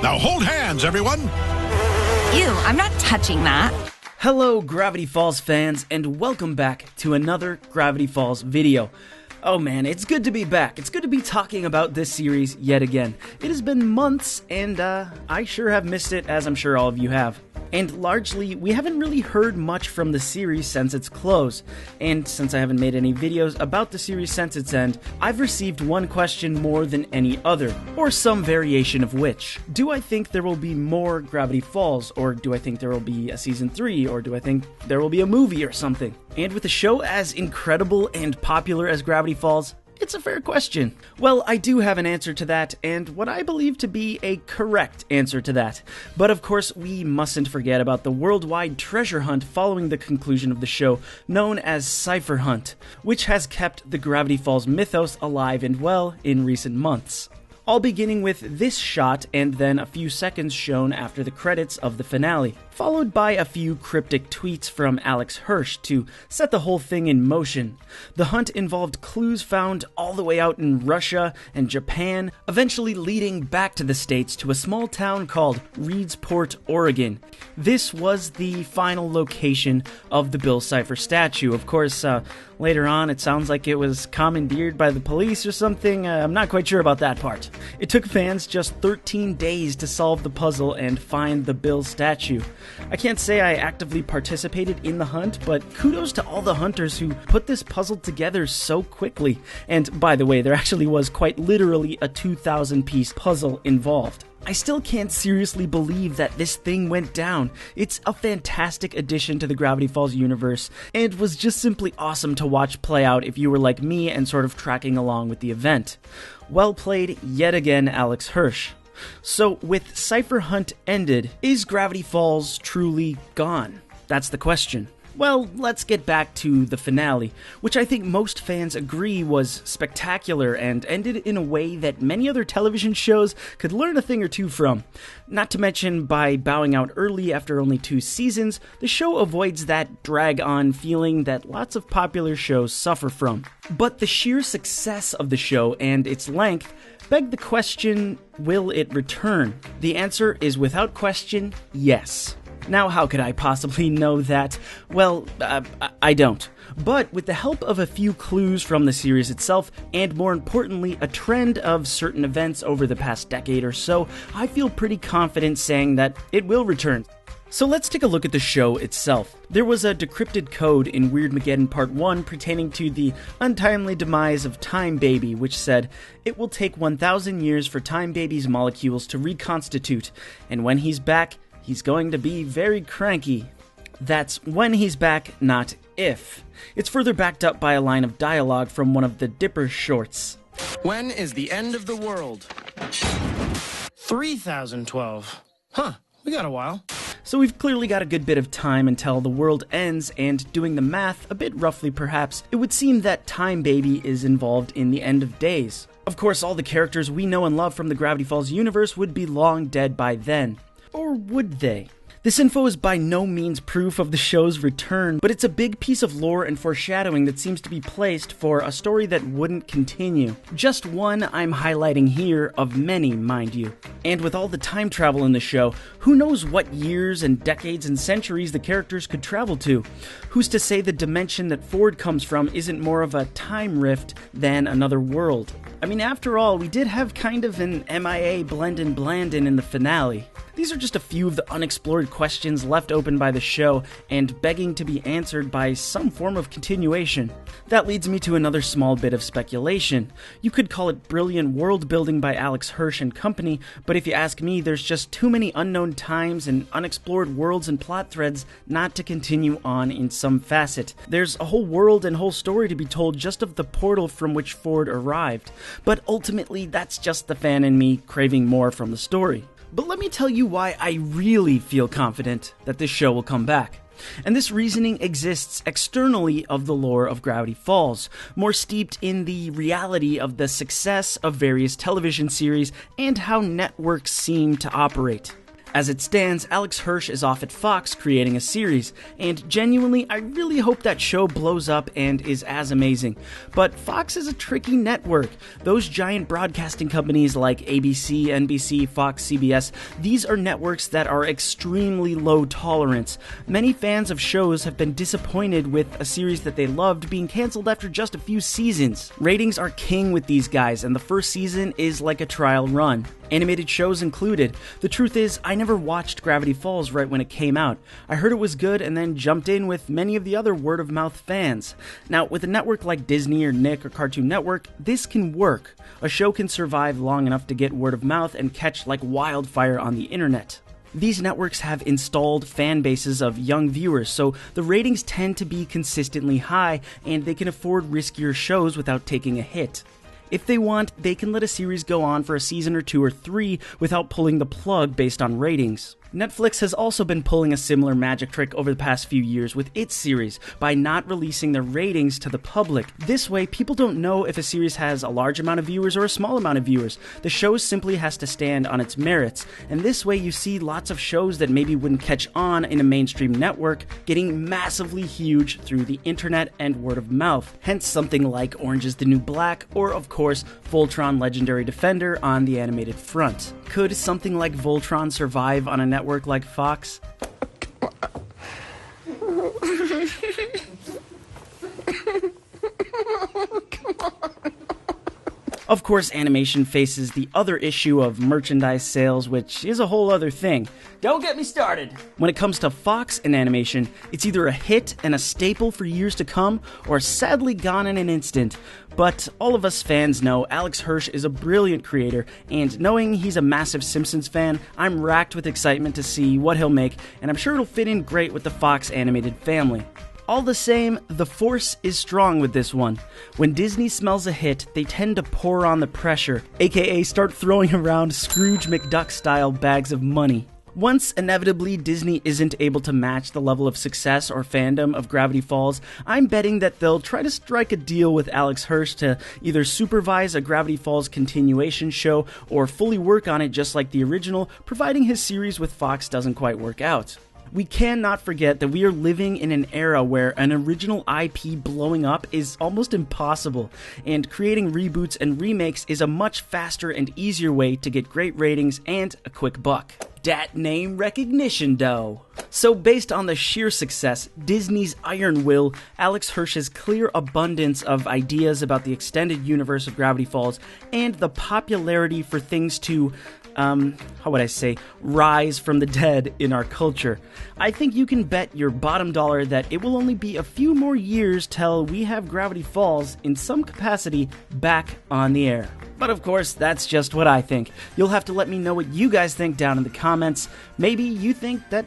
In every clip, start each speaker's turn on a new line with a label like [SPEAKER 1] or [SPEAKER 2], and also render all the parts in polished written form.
[SPEAKER 1] Now hold hands, everyone.
[SPEAKER 2] Ew, I'm not touching that.
[SPEAKER 3] Hello, Gravity Falls fans, and welcome back to another Gravity Falls video. Oh man, it's good to be back. It's good to be talking about this series yet again. It has been months, and I sure have missed it, as I'm sure all of you have. And largely, we haven't really heard much from the series since its close. And since I haven't made any videos about the series since its end, I've received one question more than any other, or some variation of which. Do I think there will be more Gravity Falls, or do I think there will be a Season 3, or do I think there will be a movie or something? And with a show as incredible and popular as Gravity Falls, it's a fair question. Well, I do have an answer to that, and what I believe to be a correct answer to that. But of course, we mustn't forget about the worldwide treasure hunt following the conclusion of the show, known as Cypher Hunt, which has kept the Gravity Falls mythos alive and well in recent months. All beginning with this shot and then a few seconds shown after the credits of the finale, followed by a few cryptic tweets from Alex Hirsch to set the whole thing in motion. The hunt involved clues found all the way out in Russia and Japan, eventually leading back to the States to a small town called Reedsport, Oregon. This was the final location of the Bill Cypher statue. Of course, later on it sounds like it was commandeered by the police or something. I'm not quite sure about that part. It took fans just 13 days to solve the puzzle and find the Bill statue. I can't say I actively participated in the hunt, but kudos to all the hunters who put this puzzle together so quickly. And by the way, there actually was quite literally a 2,000-piece puzzle involved. I still can't seriously believe that this thing went down. It's a fantastic addition to the Gravity Falls universe, and was just simply awesome to watch play out if you were like me and sort of tracking along with the event. Well played yet again, Alex Hirsch. So, with Cypher Hunt ended, is Gravity Falls truly gone? That's the question. Well, let's get back to the finale, which I think most fans agree was spectacular and ended in a way that many other television shows could learn a thing or two from. Not to mention, by bowing out early after only 2 seasons, the show avoids that drag-on feeling that lots of popular shows suffer from. But the sheer success of the show and its length beg the question, will it return? The answer is without question, yes. Now, how could I possibly know that? Well, I don't. But with the help of a few clues from the series itself, and more importantly, a trend of certain events over the past decade or so, I feel pretty confident saying that it will return. So let's take a look at the show itself. There was a decrypted code in Weirdmageddon Part 1 pertaining to the untimely demise of Time Baby, which said, "It will take 1,000 years for Time Baby's molecules to reconstitute, and when he's back, he's going to be very cranky." That's when he's back, not if. It's further backed up by a line of dialogue from one of the Dipper shorts.
[SPEAKER 4] When is the end of the world? 3012. Huh, we got a while.
[SPEAKER 3] So we've clearly got a good bit of time until the world ends, and doing the math a bit roughly perhaps, it would seem that Time Baby is involved in the end of days. Of course, all the characters we know and love from the Gravity Falls universe would be long dead by then. Or would they? This info is by no means proof of the show's return, but it's a big piece of lore and foreshadowing that seems to be placed for a story that wouldn't continue. Just one I'm highlighting here, of many, mind you. And with all the time travel in the show, who knows what years and decades and centuries the characters could travel to? Who's to say the dimension that Ford comes from isn't more of a time rift than another world? I mean, after all, we did have kind of an MIA Blendin' Blandin' in the finale. These are just a few of the unexplored questions left open by the show and begging to be answered by some form of continuation. That leads me to another small bit of speculation. You could call it brilliant world building by Alex Hirsch and company, but if you ask me, there's just too many unknown times and unexplored worlds and plot threads not to continue on in some facet. There's a whole world and whole story to be told just of the portal from which Ford arrived, but ultimately that's just the fan in me craving more from the story. But let me tell you why I really feel confident that this show will come back. And this reasoning exists externally of the lore of Gravity Falls, more steeped in the reality of the success of various television series and how networks seem to operate. As it stands, Alex Hirsch is off at Fox creating a series, and genuinely, I really hope that show blows up and is as amazing. But Fox is a tricky network. Those giant broadcasting companies like ABC, NBC, Fox, CBS, these are networks that are extremely low tolerance. Many fans of shows have been disappointed with a series that they loved being canceled after just a few seasons. Ratings are king with these guys, and the first season is like a trial run. Animated shows included. The truth is, I never watched Gravity Falls right when it came out. I heard it was good and then jumped in with many of the other word-of-mouth fans. Now, with a network like Disney or Nick or Cartoon Network, this can work. A show can survive long enough to get word of mouth and catch like wildfire on the internet. These networks have installed fan bases of young viewers, so the ratings tend to be consistently high, and they can afford riskier shows without taking a hit. If they want, they can let a series go on for a season or 2 or 3 without pulling the plug based on ratings. Netflix has also been pulling a similar magic trick over the past few years with its series by not releasing their ratings to the public. This way, people don't know if a series has a large amount of viewers or a small amount of viewers. The show simply has to stand on its merits, and this way you see lots of shows that maybe wouldn't catch on in a mainstream network getting massively huge through the internet and word of mouth. Hence something like Orange is the New Black, or of course, Voltron Legendary Defender on the animated front. Could something like Voltron survive on a network like Fox? Of course, animation faces the other issue of merchandise sales, which is a whole other thing. Don't get me started! When it comes to Fox and animation, it's either a hit and a staple for years to come, or sadly gone in an instant. But all of us fans know Alex Hirsch is a brilliant creator, and knowing he's a massive Simpsons fan, I'm racked with excitement to see what he'll make, and I'm sure it'll fit in great with the Fox animated family. All the same, the force is strong with this one. When Disney smells a hit, they tend to pour on the pressure, aka start throwing around Scrooge McDuck-style bags of money. Once, inevitably, Disney isn't able to match the level of success or fandom of Gravity Falls, I'm betting that they'll try to strike a deal with Alex Hirsch to either supervise a Gravity Falls continuation show or fully work on it just like the original, providing his series with Fox doesn't quite work out. We cannot forget that we are living in an era where an original IP blowing up is almost impossible, and creating reboots and remakes is a much faster and easier way to get great ratings and a quick buck. Dat name recognition, though. So based on the sheer success, Disney's iron will, Alex Hirsch's clear abundance of ideas about the extended universe of Gravity Falls, and the popularity for things to rise from the dead in our culture, I think you can bet your bottom dollar that it will only be a few more years till we have Gravity Falls in some capacity back on the air. But of course, that's just what I think. You'll have to let me know what you guys think down in the comments. Maybe you think that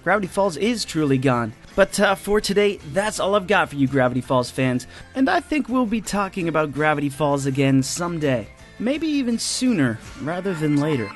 [SPEAKER 3] Gravity Falls is truly gone. But for today, that's all I've got for you Gravity Falls fans, and I think we'll be talking about Gravity Falls again someday. Maybe even sooner rather than later.